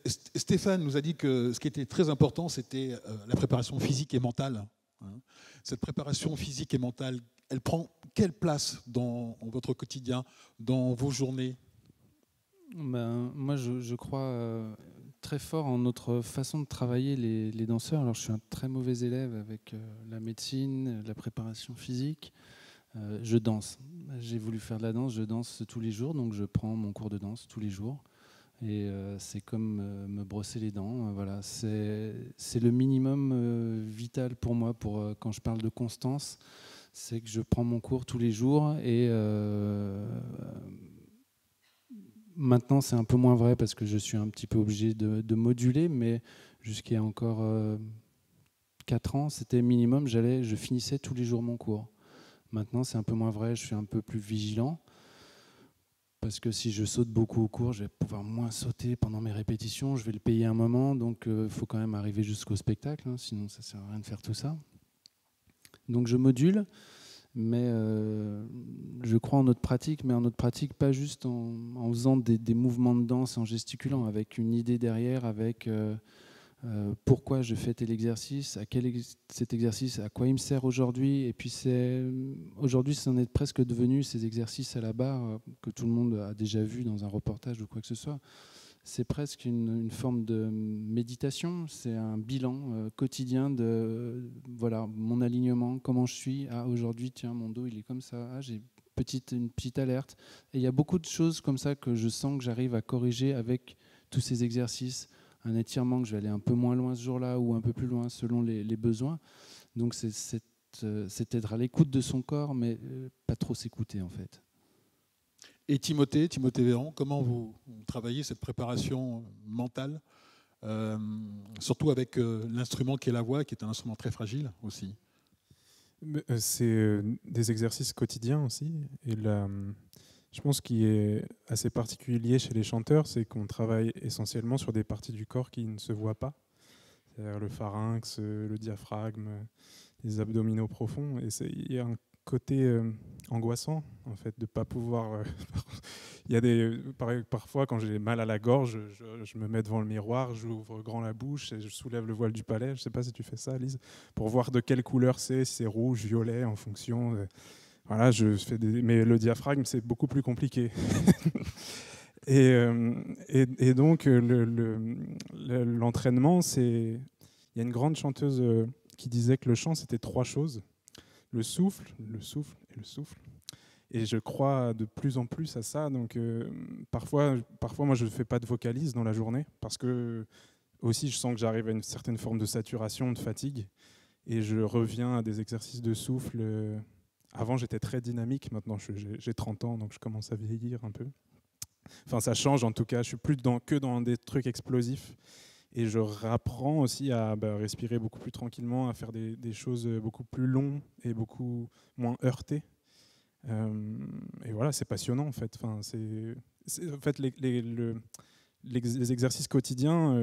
Stéphane nous a dit que ce qui était très important, c'était la préparation physique et mentale. Hein. Cette préparation physique et mentale, elle prend quelle place dans votre quotidien, dans vos journées? Moi, je crois très fort en notre façon de travailler les danseurs. Alors, je suis un très mauvais élève avec la médecine, la préparation physique. Je danse. J'ai voulu faire de la danse. Je danse tous les jours, donc je prends mon cours de danse tous les jours. Et c'est comme me brosser les dents. Voilà, c'est le minimum vital pour moi. Quand je parle de constance, c'est que je prends mon cours tous les jours et maintenant, c'est un peu moins vrai parce que je suis un petit peu obligé de moduler, mais jusqu'à encore 4 ans, c'était minimum, je finissais tous les jours mon cours. Maintenant, c'est un peu moins vrai, je suis un peu plus vigilant parce que si je saute beaucoup au cours, je vais pouvoir moins sauter pendant mes répétitions, je vais le payer un moment, donc il faut quand même arriver jusqu'au spectacle, hein, sinon ça ne sert à rien de faire tout ça. Donc je module. Mais je crois en notre pratique, mais en notre pratique, pas juste en faisant des mouvements de danse, en gesticulant, avec une idée derrière, avec pourquoi je fais tel exercice, cet exercice, à quoi il me sert aujourd'hui. Et puis aujourd'hui, c'en est presque devenu ces exercices à la barre que tout le monde a déjà vu dans un reportage ou quoi que ce soit. C'est presque une forme de méditation, c'est un bilan quotidien de voilà, mon alignement, comment je suis. Ah, aujourd'hui, tiens, mon dos, il est comme ça. Ah, j'ai une petite alerte. Et il y a beaucoup de choses comme ça que je sens que j'arrive à corriger avec tous ces exercices. Un étirement que je vais aller un peu moins loin ce jour-là ou un peu plus loin selon les besoins. Donc, c'est être à l'écoute de son corps, mais pas trop s'écouter, en fait. Et Timothée Véran, comment vous travaillez cette préparation mentale, surtout avec l'instrument qui est la voix, qui est un instrument très fragile aussi? C'est des exercices quotidiens aussi. Et je pense qu'il est assez particulier chez les chanteurs, c'est qu'on travaille essentiellement sur des parties du corps qui ne se voient pas. C'est-à-dire le pharynx, le diaphragme, les abdominaux profonds. Et il y a un côté angoissant, en fait, de ne pas pouvoir... il y a parfois, quand j'ai mal à la gorge, je me mets devant le miroir, j'ouvre grand la bouche et je soulève le voile du palais. Je ne sais pas si tu fais ça, Lise, pour voir de quelle couleur c'est, si c'est rouge, violet, en fonction... Voilà, mais le diaphragme, c'est beaucoup plus compliqué. et donc, l'entraînement, il y a une grande chanteuse qui disait que le chant, c'était 3 choses. Le souffle et le souffle. Et je crois de plus en plus à ça. Donc, parfois, moi, je ne fais pas de vocalise dans la journée parce que aussi, je sens que j'arrive à une certaine forme de saturation, de fatigue. Et je reviens à des exercices de souffle. Avant, j'étais très dynamique. Maintenant, j'ai 30 ans, donc je commence à vieillir un peu. Enfin, ça change en tout cas. Je suis plus que dans des trucs explosifs. Et je rapprends aussi à respirer beaucoup plus tranquillement, à faire des choses beaucoup plus longues et beaucoup moins heurtées. Et voilà, c'est passionnant en fait. Enfin, en fait, les exercices quotidiens,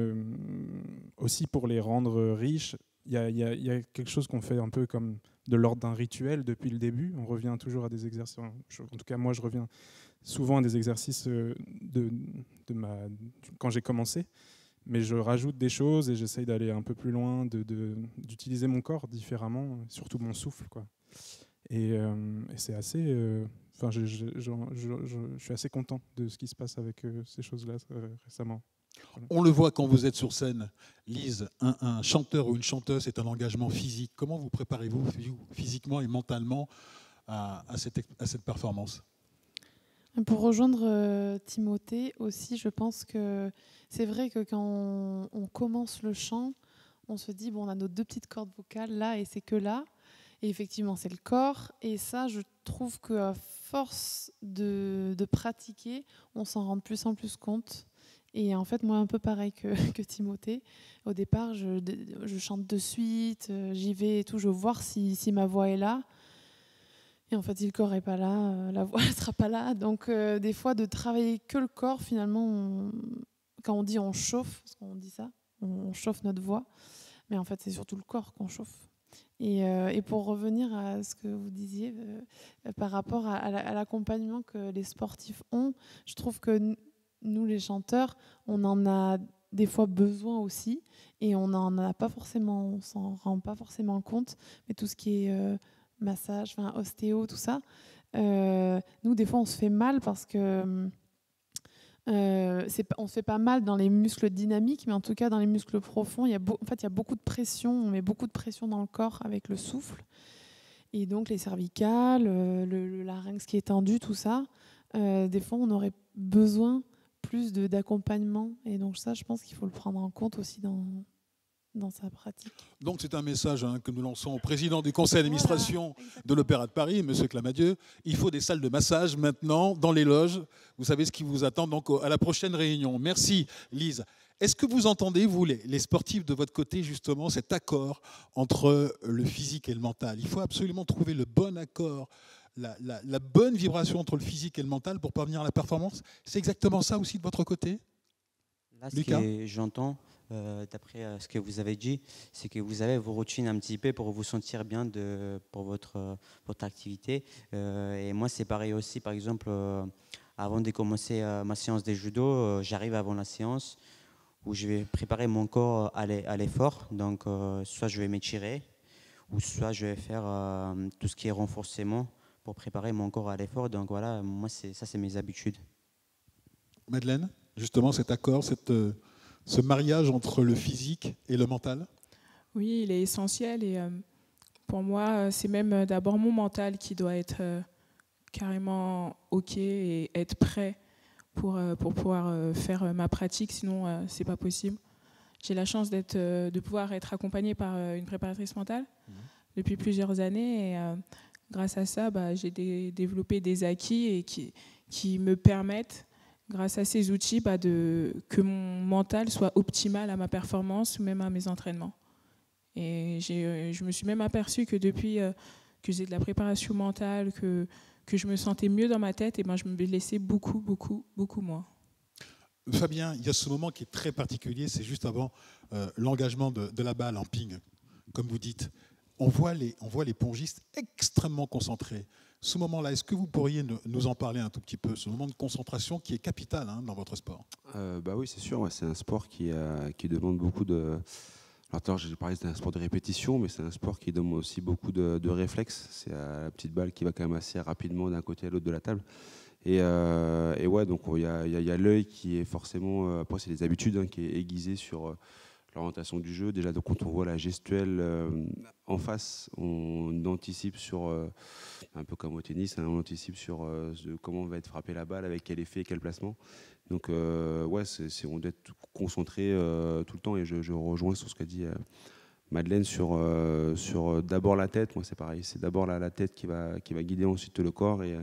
aussi pour les rendre riches, il y a quelque chose qu'on fait un peu comme de l'ordre d'un rituel depuis le début. On revient toujours à des exercices. En tout cas, moi, je reviens souvent à des exercices quand j'ai commencé. Mais je rajoute des choses et j'essaye d'aller un peu plus loin, d'utiliser mon corps différemment, surtout mon souffle, quoi. Et c'est assez... Enfin, je suis assez content de ce qui se passe avec ces choses-là récemment. Voilà. On le voit quand vous êtes sur scène. Lise, un chanteur ou une chanteuse, c'est un engagement physique. Comment vous préparez-vous physiquement et mentalement à cette performance? Pour rejoindre Timothée aussi, je pense que c'est vrai que quand on commence le chant, on se dit, bon, on a nos 2 petites cordes vocales là et c'est que là. Et effectivement, c'est le corps. Et ça, je trouve qu'à force de pratiquer, on s'en rend de plus en plus compte. Et en fait, moi, un peu pareil que Timothée. Au départ, je chante de suite, j'y vais et tout, je veux voir si ma voix est là. Et en fait, si le corps n'est pas là, la voix ne sera pas là. Donc, des fois, de travailler que le corps, finalement, quand on dit on chauffe, parce qu'on dit ça, on chauffe notre voix. Mais en fait, c'est surtout le corps qu'on chauffe. Et pour revenir à ce que vous disiez par rapport à l'accompagnement que les sportifs ont, je trouve que nous, les chanteurs, on en a des fois besoin aussi, et on s'en rend pas forcément compte, mais tout ce qui est massage, ostéo, tout ça, nous des fois on se fait mal parce que on se fait pas mal dans les muscles dynamiques, mais en tout cas dans les muscles profonds, il y a beaucoup de pression, on met beaucoup de pression dans le corps avec le souffle, et donc les cervicales, le larynx qui est tendu, tout ça, des fois on aurait besoin plus d'accompagnement, et donc ça je pense qu'il faut le prendre en compte aussi dans sa pratique. Donc c'est un message que nous lançons au président du conseil d'administration de l'Opéra de Paris, M. Clamadieu. Il faut des salles de massage maintenant dans les loges. Vous savez ce qui vous attend donc à la prochaine réunion. Merci Lise. Est-ce que vous entendez, vous, les sportifs de votre côté, justement, cet accord entre le physique et le mental? Il faut absolument trouver le bon accord, la bonne vibration entre le physique et le mental pour parvenir à la performance. C'est exactement ça aussi de votre côté? Là, ce Lucas? que j'entends, d'après ce que vous avez dit, c'est que vous avez vos routines un petit peu pour vous sentir bien pour votre activité. Et moi, c'est pareil aussi. Par exemple, avant de commencer ma séance de judo, j'arrive avant la séance où je vais préparer mon corps à l'effort. Donc, soit je vais m'étirer, ou soit je vais faire tout ce qui est renforcement pour préparer mon corps à l'effort. Donc voilà, moi, ça, c'est mes habitudes. Madeleine, justement, cet accord, ce mariage entre le physique et le mental? Oui, il est essentiel, et pour moi, c'est même d'abord mon mental qui doit être carrément OK et être prêt pour pouvoir faire ma pratique, sinon c'est pas possible. J'ai la chance de pouvoir être accompagnée par une préparatrice mentale depuis plusieurs années, et grâce à ça, j'ai développé des acquis et qui me permettent, grâce à ces outils, que mon mental soit optimal à ma performance ou même à mes entraînements. Et je me suis même aperçue que depuis que j'ai de la préparation mentale, que je me sentais mieux dans ma tête, et je me laissais beaucoup moins. Fabien, il y a ce moment qui est très particulier, c'est juste avant l'engagement de la balle en ping, comme vous dites. On voit les pongistes extrêmement concentrés. Ce moment-là, est-ce que vous pourriez nous en parler un tout petit peu, ce moment de concentration qui est capital dans votre sport? Oui, c'est sûr, c'est un sport qui demande beaucoup de... Alors, j'ai parlé d'un sport de répétition, mais c'est un sport qui demande aussi beaucoup de réflexes. C'est la petite balle qui va quand même assez rapidement d'un côté à l'autre de la table. Et ouais, donc il y a l'œil qui est forcément... après, c'est les habitudes qui est aiguisé sur l'orientation du jeu. Déjà, donc, quand on voit la gestuelle en face, on anticipe sur... un peu comme au tennis, on anticipe sur comment va être frappée la balle, avec quel effet, quel placement. Donc, ouais, on doit être concentré tout le temps, et je rejoins sur ce qu'a dit Madeleine sur d'abord la tête. Moi, c'est pareil, c'est d'abord la tête qui va guider ensuite le corps, et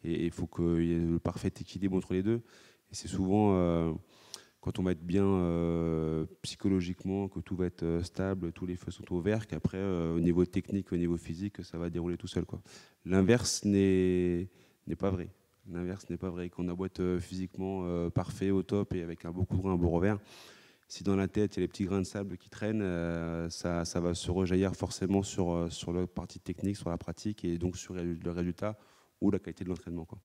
il faut qu'il y ait le parfait équilibre entre les deux. Et c'est souvent, quand on va être bien psychologiquement, que tout va être stable, tous les feux sont au vert, qu'après, au niveau technique, au niveau physique, ça va dérouler tout seul, quoi. L'inverse n'est pas vrai. L'inverse n'est pas vrai. Qu'on a beau être physiquement parfait, au top, et avec un beau coup de rein, un beau revers, si dans la tête il y a les petits grains de sable qui traînent, ça va se rejaillir forcément sur la partie technique, sur la pratique, et donc sur le résultat ou la qualité de l'entraînement, quoi.